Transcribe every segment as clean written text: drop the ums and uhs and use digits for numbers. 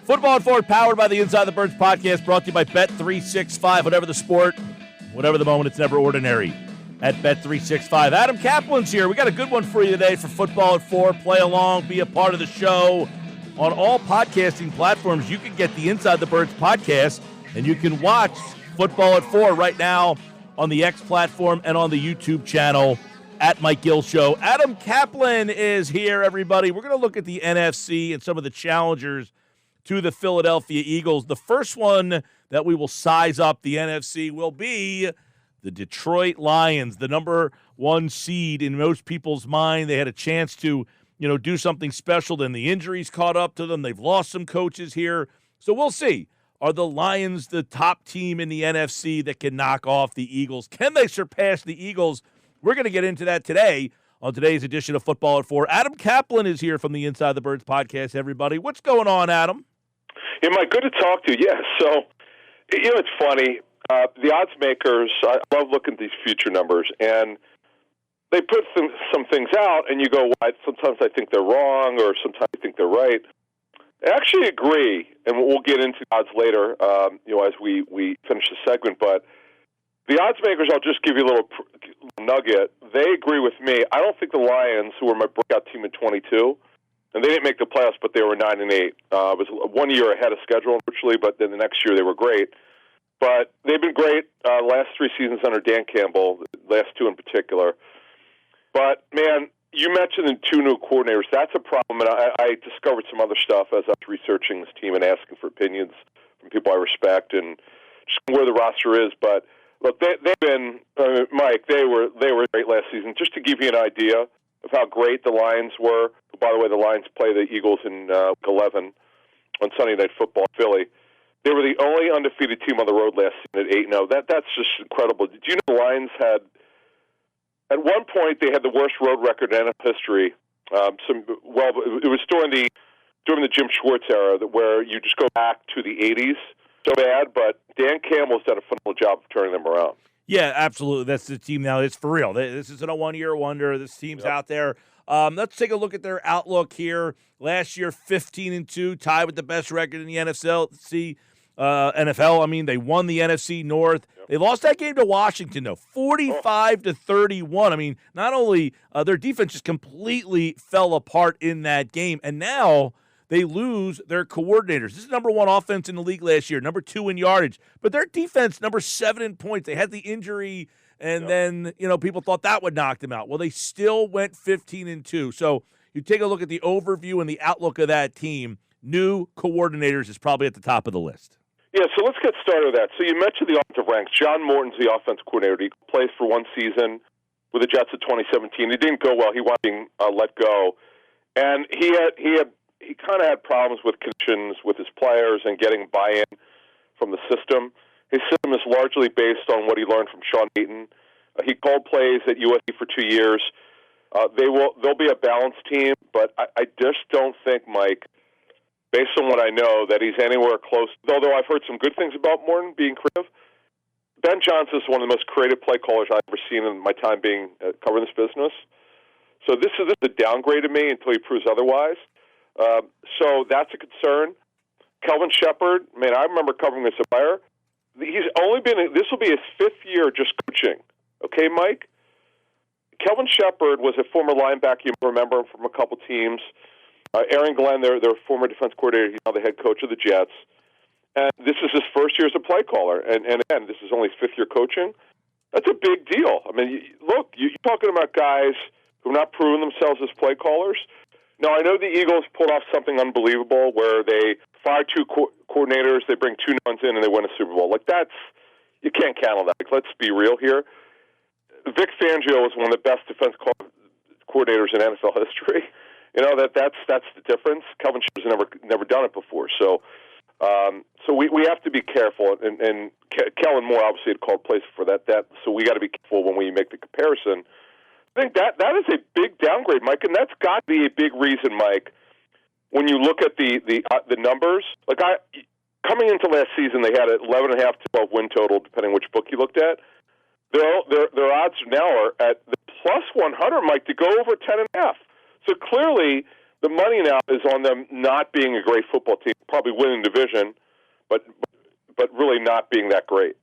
Football at 4, powered by the Inside the Birds podcast, brought to you by Bet365. Whatever the sport, whatever the moment, it's never ordinary at Bet365. Adam Caplan's here. We got a good one for you today for Football at 4. Play along, be a part of the show. On all podcasting platforms, you can get the Inside the Birds podcast, and you can watch Football at 4 right now on the X platform and on the YouTube channel at Mike Gill Show. Adam Caplan is here, everybody. We're going to look at the NFC and some of the challengers to the Philadelphia Eagles. The first one that we will size up the NFC will be the Detroit Lions, the number one seed in most people's mind. They had a chance to, do something special. Then the injuries caught up to them. They've lost some coaches here. So we'll see. Are the Lions the top team in the NFC that can knock off the Eagles? Can they surpass the Eagles? We're going to get into that today on today's edition of Football at 4. Adam Caplan is here from the Inside the Birds podcast, everybody. What's going on, Adam? Yeah, Mike, good to talk to you. Yeah, so, it's funny. The odds makers, I love looking at these future numbers, and they put some things out, and you go, well, sometimes I think they're wrong, or sometimes I think they're right. I actually agree, and we'll get into odds later, as we finish the segment, but the odds makers, I'll just give you a little nugget. They agree with me. I don't think the Lions, who were my breakout team in 22, and they didn't make the playoffs, but they were 9-8. It was 1 year ahead of schedule, unfortunately, but then the next year they were great. But they've been great last 3 seasons under Dan Campbell, last 2 in particular. But, man, you mentioned the 2 new coordinators. That's a problem, and I discovered some other stuff as I was researching this team and asking for opinions from people I respect and just where the roster is. But, look, they've been, Mike, they were great last season. Just to give you an idea of how great the Lions were. By the way, the Lions play the Eagles in Week 11 on Sunday Night Football in Philly. They were the only undefeated team on the road last season at 8-0. That's just incredible. Did you know the Lions had, at one point, they had the worst road record in NFL history. It was during the Jim Schwartz era where you just go back to the 80s. So bad, but Dan Campbell's done a phenomenal job of turning them around. Yeah, absolutely. That's the team now. It's for real. This isn't a one-year wonder. This team's out there. Let's take a look at their outlook here. Last year, 15-2, tied with the best record in the NFL. They won the NFC North. Yep. They lost that game to Washington, though, 45-31. Not only their defense just completely fell apart in that game, and now they lose their coordinators. This is number 1 offense in the league last year, number 2 in yardage. But their defense, number 7 in points. They had the injury, and then people thought that would knock them out. Well, they still went 15-2. So you take a look at the overview and the outlook of that team. New coordinators is probably at the top of the list. Yeah, so let's get started with that. So you mentioned the offensive ranks. John Morton's the offensive coordinator. He plays for 1 season with the Jets in 2017. He didn't go well. He wanted being let go, and he kind of had problems with conditions with his players and getting buy-in from the system. His system is largely based on what he learned from Sean Payton. He called plays at USC for 2 years. They'll be a balanced team, but I just don't think, Mike, based on what I know, that he's anywhere close. Although I've heard some good things about Morton being creative. Ben Johnson is one of the most creative play callers I've ever seen in my time being covering this business. So this is a downgrade to me until he proves otherwise. So that's a concern. Kelvin Shepard, man, I remember covering this as a player. He's only this will be his 5th year just coaching. Okay, Mike? Kelvin Shepard was a former linebacker. You remember him from a couple teams. Aaron Glenn, their former defense coordinator, he's now the head coach of the Jets. And this is his 1st year as a play caller. And again, this is only his 5th year coaching. That's a big deal. You're talking about guys who have not proven themselves as play callers. Now, I know the Eagles pulled off something unbelievable where they fire 2 coordinators, they bring 2 new ones in, and they win a Super Bowl. You can't count on that. Let's be real here. Vic Fangio was one of the best defense coordinators in NFL history. That's the difference. Kelvin Shepard's never done it before. So we have to be careful. And Kellen Moore obviously had called plays for that. So we got to be careful when we make the comparison. I think that is a big downgrade, Mike, and that's got to be a big reason, Mike, when you look at the numbers. Coming into last season, they had an 11.5 to 12 win total, depending which book you looked at. Their odds now are at the plus 100, Mike, to go over 10.5. So clearly, the money now is on them not being a great football team, probably winning division, but really not being that great.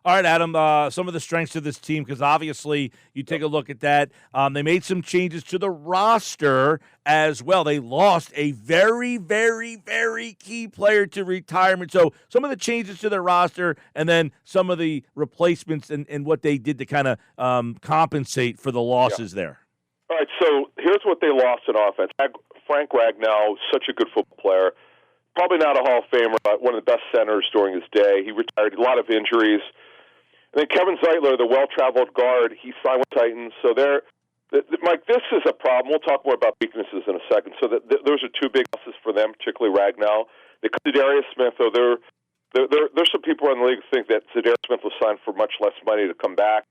All right, Adam, some of the strengths of this team, because obviously you take a look at that. They made some changes to the roster as well. They lost a very, very, very key player to retirement. So some of the changes to their roster and then some of the replacements and what they did to kind of compensate for the losses there. All right, so here's what they lost in offense. Frank Ragnow, such a good football player, probably not a Hall of Famer, but one of the best centers during his day. He retired, a lot of injuries. And then Kevin Zeitler, the well-traveled guard, he signed with Titans. So Mike, this is a problem. We'll talk more about weaknesses in a second. So those are two big losses for them, particularly Ragnow. They cut Zadarius Smith, though. There's some people in the league who think that Zadarius Smith was signed for much less money to come back,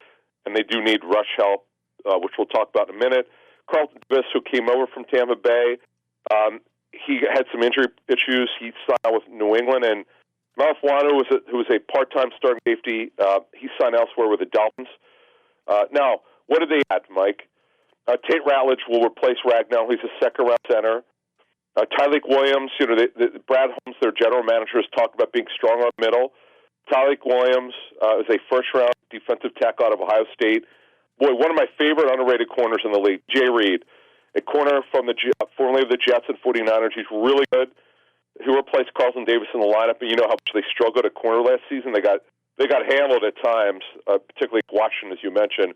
and they do need rush help, which we'll talk about in a minute. Carlton Davis, who came over from Tampa Bay, he had some injury issues. He signed with New England, and Malfuano, who was a part-time starting safety, he signed elsewhere with the Dolphins. Now, what did they add, Mike? Tate Ratledge will replace Ragnow. He's a second-round center. Tyleik Williams, Brad Holmes, their general manager, has talked about being strong on middle. Tyleik Williams is a first-round defensive tackle out of Ohio State. Boy, one of my favorite underrated corners in the league, Jay Reed, a corner from formerly of the Jets and 49ers. He's really good. He replaced Carlton Davis in the lineup, and you know how much they struggled at corner last season. They got handled at times, particularly Washington, as you mentioned.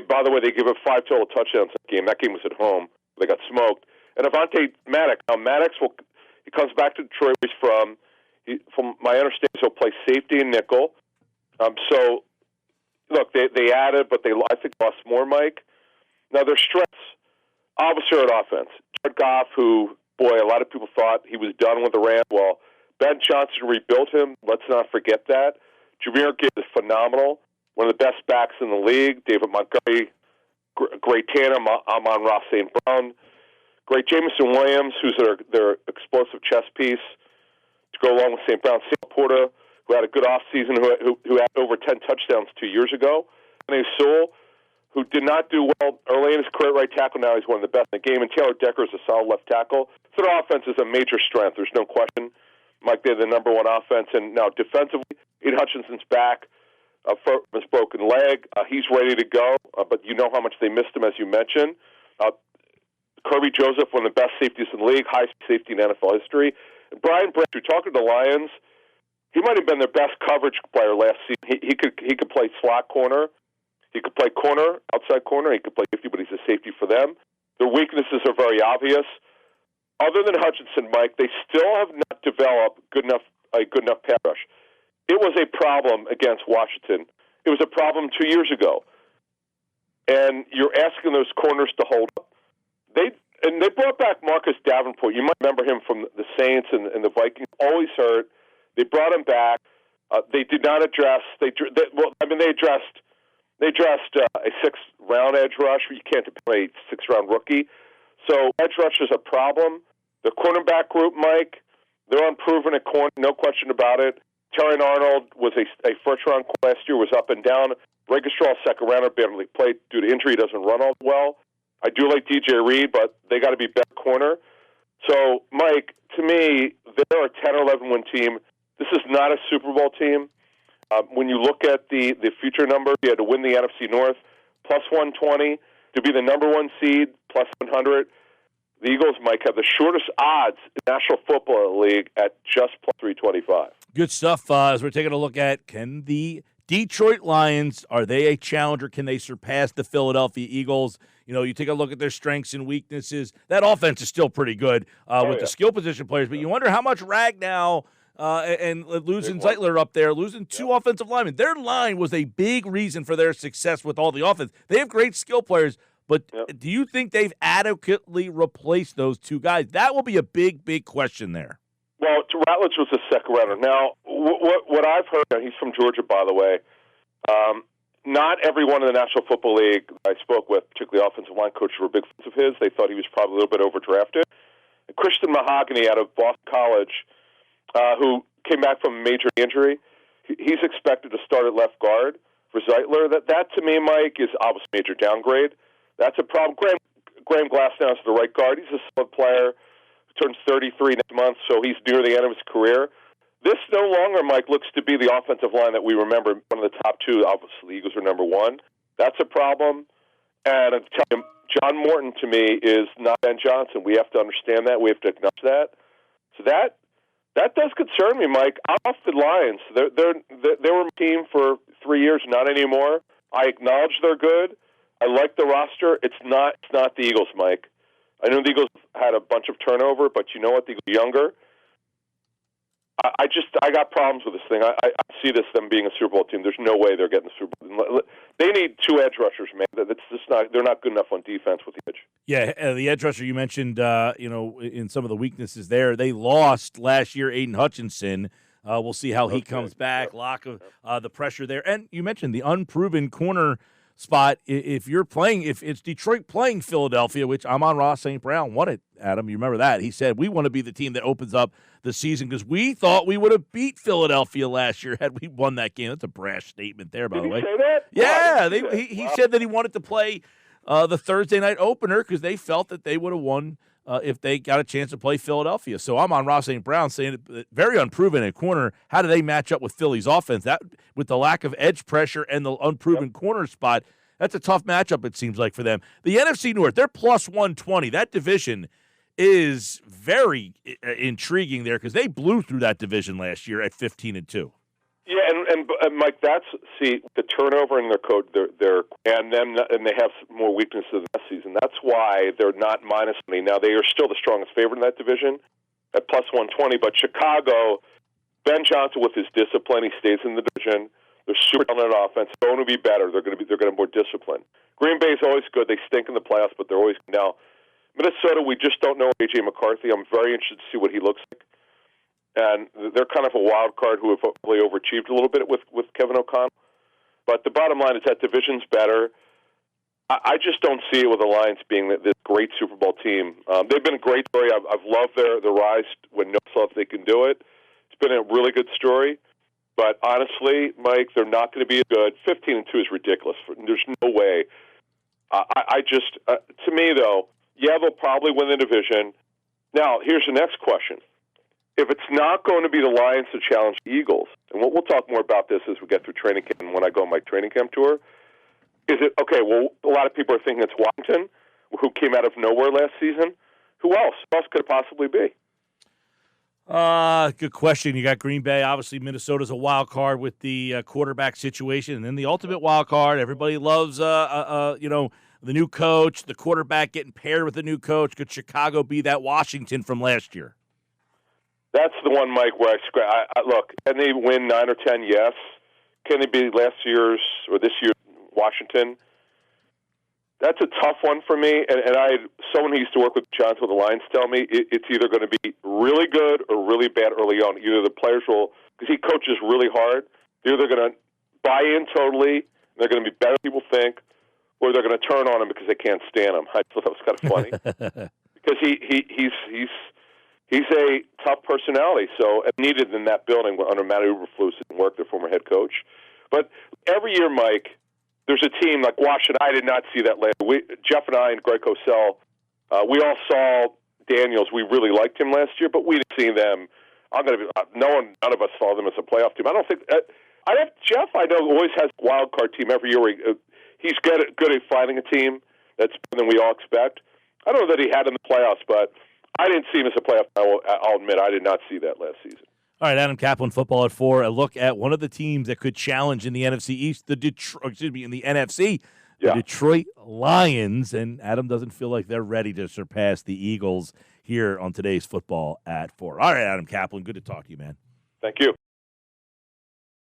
By the way, they gave up 5 total touchdowns in that game. That game was at home. They got smoked. And Avonte Maddox. Now, Maddox he comes back to Detroit. From my understanding, he'll play safety and nickel. So, look, they added, but I think lost more, Mike. Now, their strengths, obviously, are at offense. Jared Goff, who, boy, a lot of people thought he was done with the Rams. Well, Ben Johnson rebuilt him. Let's not forget that. Jahmyr Gibbs is phenomenal. One of the best backs in the league. David Montgomery, great tandem. Amon-Ra St. Brown. Great Jameson Williams, who's their explosive chess piece to go along with St. Brown. Sam Porter, who had a good offseason, who had over 10 touchdowns 2 years ago. And Sewell, who did not do well early in his career right tackle. Now he's one of the best in the game. And Taylor Decker is a solid left tackle. So their offense is a major strength. There's no question. Mike, they're the number one offense. And now defensively, Aiden Hutchinson's back from his broken leg. He's ready to go. But you know how much they missed him, as you mentioned. Kirby Joseph, one of the best safeties in the league, highest safety in NFL history. And Brian Branch, who talking to the Lions, he might have been their best coverage player last season. He could play slot corner. He could play corner, outside corner. He could play safety, but he's a safety for them. Their weaknesses are very obvious. Other than Hutchinson, Mike, they still have not developed a good enough pass rush. It was a problem against Washington. It was a problem 2 years ago. And you're asking those corners to hold up. They brought back Marcus Davenport. You might remember him from the Saints and the Vikings. Always hurt. They brought him back. They did not address. They addressed a 6th-round edge rush. You can't play a 6th-round rookie. So edge rush is a problem. The cornerback group, Mike, they're unproven at corner, no question about it. Terry Arnold was a first-round last year, was up and down. Registraw, second-rounder, barely played due to injury. He doesn't run all well. I do like DJ Reed, but they got to be better corner. So, Mike, to me, they're a 10 or 11-win team. This is not a Super Bowl team. When you look at the future numbers, you had to win the NFC North, plus 120, to be the number 1 seed, plus 100. The Eagles, Mike, have the shortest odds in the National Football League at just plus 325. Good stuff. As we're taking a look at, can the Detroit Lions, are they a challenger? Can they surpass the Philadelphia Eagles? You know, you take a look at their strengths and weaknesses. That offense is still pretty good with the skill position players, but you wonder how much Ragnow and losing Zeitler up there, losing 2 offensive linemen. Their line was a big reason for their success with all the offense. They have great skill players, but do you think they've adequately replaced those 2 guys? That will be a big, big question there. Well, Ratledge was a second-rounder. Now, what I've heard, he's from Georgia, by the way, not everyone in the National Football League I spoke with, particularly offensive line coaches, were big fans of his. They thought he was probably a little bit overdrafted. And Christian Mahogany out of Boston College, who came back from a major injury, he's expected to start at left guard for Zeitler. That to me, Mike, is obviously a major downgrade. That's a problem. Graham Glasnow is the right guard. He's a solid player. turns 33 next month, so he's near the end of his career. This no longer, Mike, looks to be the offensive line that we remember, one of the top two. Obviously, the Eagles are number one. That's a problem. And I'm telling you, John Morton, to me, is not Ben Johnson. We have to understand that. We have to acknowledge that. So that does concern me, Mike. Off the Lions, they were a team for 3 years, not anymore. I acknowledge they're good. I like the roster. It's not the Eagles, Mike. I know the Eagles had a bunch of turnover, but you know what? The Eagles are younger. I got problems with this thing. I see them being a Super Bowl team. There's no way they're getting the Super Bowl. They need two edge rushers, man. That's just not. They're not good enough on defense with the edge. Yeah, the edge rusher you mentioned, in some of the weaknesses there, they lost last year. Aiden Hutchinson. We'll see how he comes back. Lack of the pressure there, and you mentioned the unproven corner spot. If it's Detroit playing Philadelphia, which I'm on Ross St. Brown won it, Adam. You remember that? He said, we want to be the team that opens up the season because we thought we would have beat Philadelphia last year had we won that game. That's a brash statement there, by the way. Did he say that? Yeah, he said that he wanted to play the Thursday night opener because they felt that they would have won if they got a chance to play Philadelphia. So I'm on Ross St. Brown saying very unproven at corner. How do they match up with Philly's offense? That with the lack of edge pressure and the unproven corner spot, that's a tough matchup, it seems like, for them. The NFC North, they're plus 120. That division is very intriguing there because they blew through that division last year at 15-2. Yeah, and Mike, that's the turnover in their code, and they have more weaknesses this season. That's why they're not minus money. Now they are still the strongest favorite in that division at plus 120. But Chicago, Ben Johnson with his discipline, he stays in the division. They're super talented offense. They're going to be better. They're going to have more discipline. Green Bay is always good. They stink in the playoffs, but they're always now. Minnesota, we just don't know A.J. McCarthy. I'm very interested to see what he looks like. And they're kind of a wild card who have probably overachieved a little bit with Kevin O'Connell. But the bottom line is that division's better. I just don't see it with the Lions being this great Super Bowl team. They've been a great story. I've loved their rise when no one thought they can do it. It's been a really good story. But honestly, Mike, they're not going to be good. 15-2 is ridiculous. There's no way. To me, though, yeah, they'll probably win the division. Now, here's the next question. If it's not going to be the Lions to challenge the Eagles, and we'll talk more about this as we get through training camp and when I go on my training camp tour, is it, okay, well, a lot of people are thinking it's Washington, who came out of nowhere last season. Who else? Who else could it possibly be? Good question. You got Green Bay. Obviously, Minnesota's a wild card with the quarterback situation. And then the ultimate wild card, everybody loves, the new coach, the quarterback getting paired with the new coach. Could Chicago be that Washington from last year? That's the one, Mike, where I look, can they win 9 or 10? Yes. Can they be last year's or this year's Washington? That's a tough one for me. And I had someone who used to work with Johnson with the Lions tell me it's either going to be really good or really bad early on. Either the players will, because he coaches really hard, they're either going to buy in totally, they're going to be better than people think, or they're going to turn on him because they can't stand him. I thought that was kind of funny. Because he's a tough personality, so needed in that building under Matt Eberflus didn't work, their former head coach. But every year, Mike, there's a team like Washington. I did not see that last. Jeff and I and Greg Cosell, we all saw Daniels. We really liked him last year, but we didn't see them. None of us saw them as a playoff team. I don't think. Jeff, I know, always has a wild card team every year. He's good at finding a team that's better than we all expect. I don't know that he had in the playoffs, but I didn't see him as a playoff. I'll admit I did not see that last season. All right, Adam Caplan, Football at 4. A look at one of the teams that could challenge in the NFC East, in the NFC, the Detroit Lions. And Adam doesn't feel like they're ready to surpass the Eagles here on today's Football at 4. All right, Adam Caplan, good to talk to you, man. Thank you.